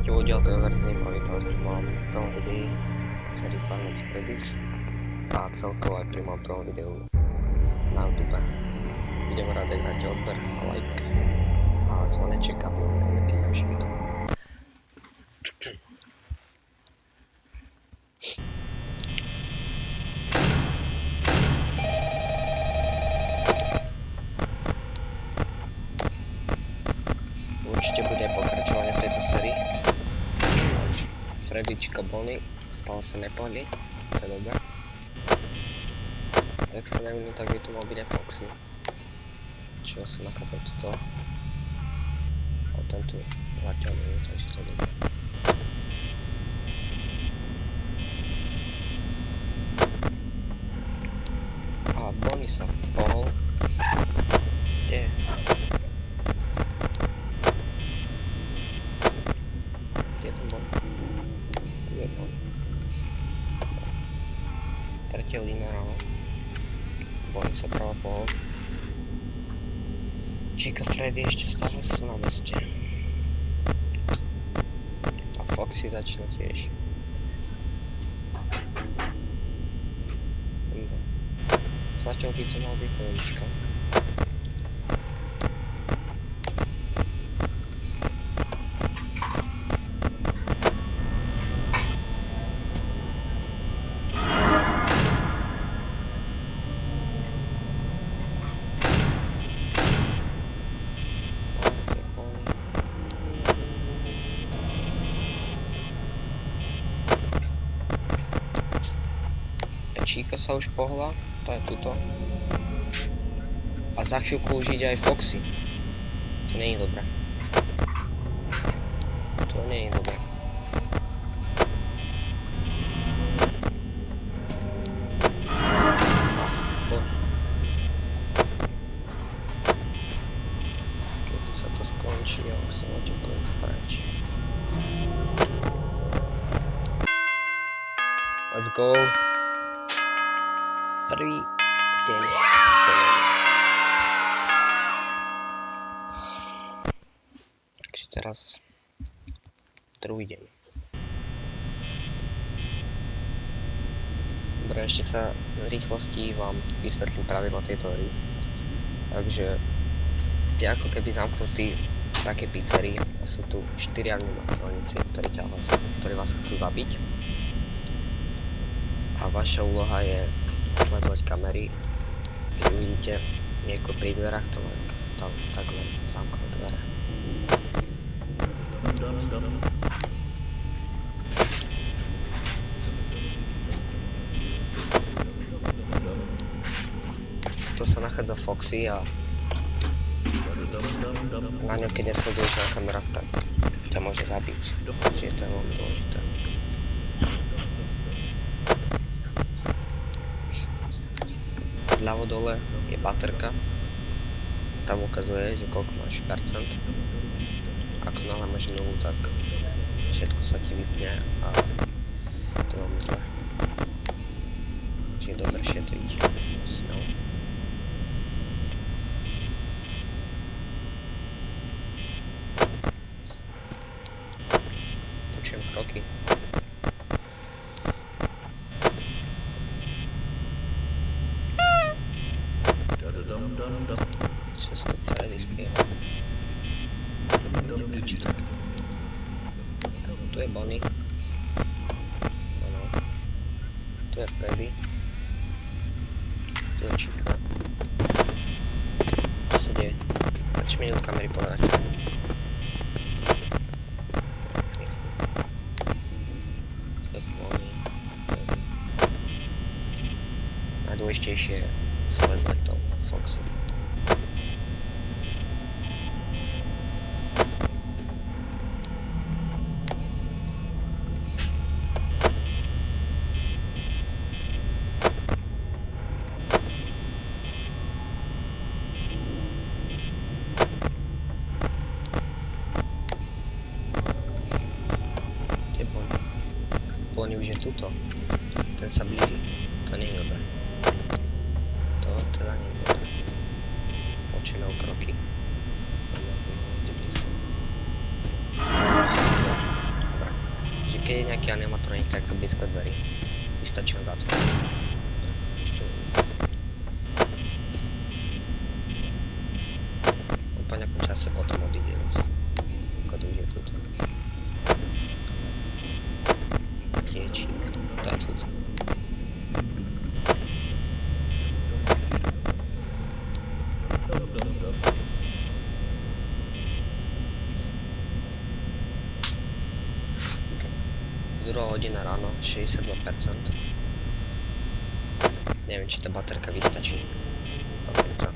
Čaute, oddiaľ to je Verzim a vítam vás pri mojom prvom videi sérii Five Nights at Freddy's a celkovo aj pri mojom prvom videu na YouTube. Budem rád, ak dáte odber a like a zvoneček, aby vám neunikli ďalšie videa. Určite bude pokračovanie v tejto sérii. Takže Freddyčka Bonnie stále sa nepohli, to je dobré. Jak sa nevidím, tak by tu mal byť aj Foxy. Čo sa nachádza toto. A ten tu zatiaľ nie, takže to je dobré. A Bonnie sa pohol. Kde je? Tretia hodina ráno. Bonnie sa práve pohol. Chica Freddy ešte stále sú na meste. A Foxy začne tiež. Zatiaľ by to mal byť pohodička. Chica sa už pohla, to je tuto. A za chvíľku už ide aj Foxy. To nie je dobré. To nie je dobré. Keď sa to skončí, ja už som odtiaľ to spraviť. Let's go. Prvý deň spolení. Takže teraz druhý deň. Dobre, ešte sa v rýchlosti vám vysvetlím pravidla tejto hry. Takže ste ako keby zamknutí v takej pizzerii a sú tu 4 animatronici, ktorí vás chcú zabiť. A vaša úloha je sledovať kamery. Keď uvidíte niekoho pri dverách, tak len zamknú dvere. Tu sa nachádza Foxy a na ňom, keď nesleduješ na kamerách, tak ťa môže zabiť. Čiže to je veľmi dôležité. Vľavo dole je baterka, tam ukazuje, že koľko máš percent. Ako náhle máš nulu, tak všetko sa ti vypne a to je veľmi zle. Čiže je dobre šetriť s ňou. Počujem kroky. Často Freddy spieva. To sa mi nepáči tak. Tu je Bonnie. Áno. Tu je Freddy. Tu je Chica. Čo sa deje? Prečo mi idú kamery pozerať? Tu je Bonnie. Najdôležitejšie je sledovať to Foxy. Kde je Bonnie? Bonnie už je tuto. Ten sa blíži. To nie je dobré. To teda nie je dobré. Počujeme o kroky. Kde blízko. keď je nejaký animatronik, tak to blízko dverí. Vystačí on zatvoriť. On po nejakom čase potom odíde keď už je tuto. Kliečík, to je tuto. Druhá hodina ráno, 62%. Neviem, či tá baterka vystačí do konca.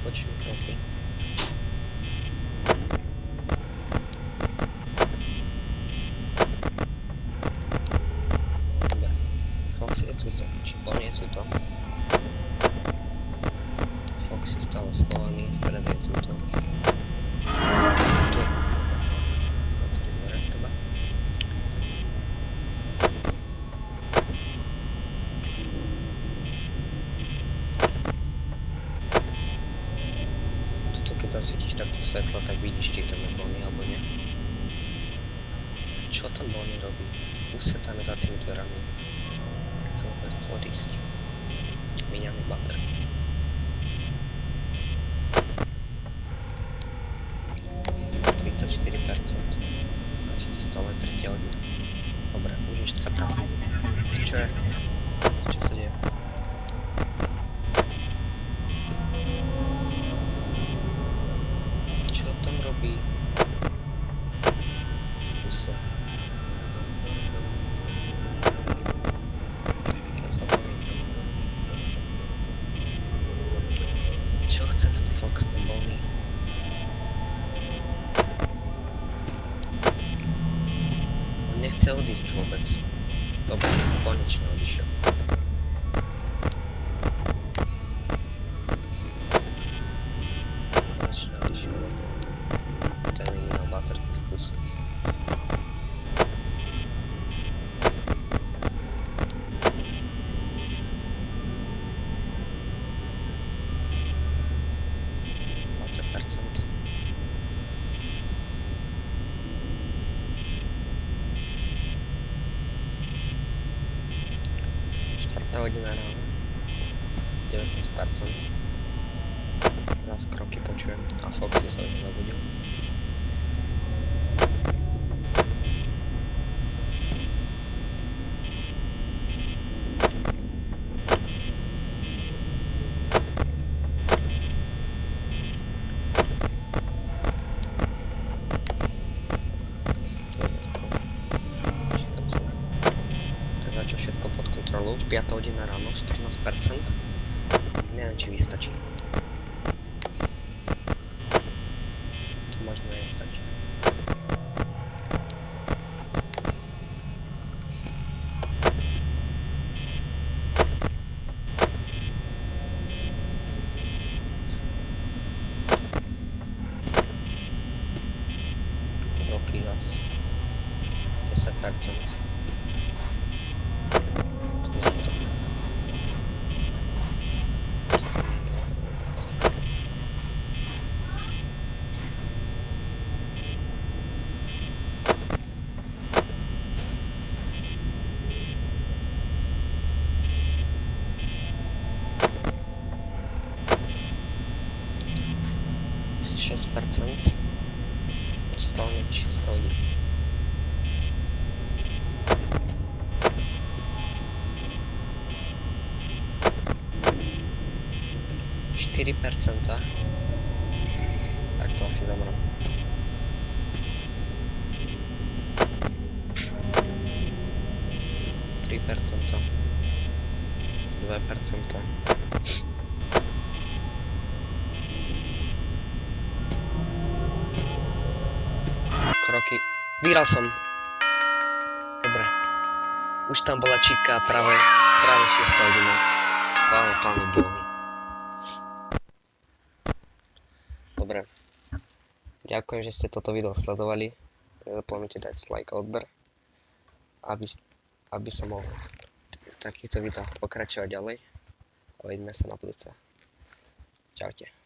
Počujem kroky. Dobre. Fox je tuto. Či on je tuto. Fox je stále schovaný. Vpred je tuto. Tu je. Tu je dvere zhruba. Keď zasvietiš takto svetlo, tak vidíš, či tam je Bonnie alebo nie. Čo tam Bonnie robí? V kuse tam je za tými dverami. Nechcem vôbec odísť. Míňam mi baterku. A ešte stále 3 hodiny. Dobre, už je 4. Čo je? Čo sa deje? Robí v kuse. Ja sa bojím. Čo chce ten Fox a Bonnie? On nechce odísť vôbec. Dobre, konečne odišiel. Hodina ráno, 19%. Raz kroky počujem a Foxy sa už zabudil. Všetko pod kontrolou, 5 hodina ráno, 14%. Neviem, či vystačí. To možno nestačí. Kroky zas 10%. Stále nevyššie 100 hodín. Tak to asi zomrem. 3%. 2%. Kroky. Vyhral som. Už tam bola čítka práve 6 hodina. Chvála Pánu Bohu. Dobre. Ďakujem, že ste toto video sledovali. Nezapomeňte dať like a odber, aby som mohol v takýchto videách pokračovať ďalej. A uvidíme sa na budúce. Čaute.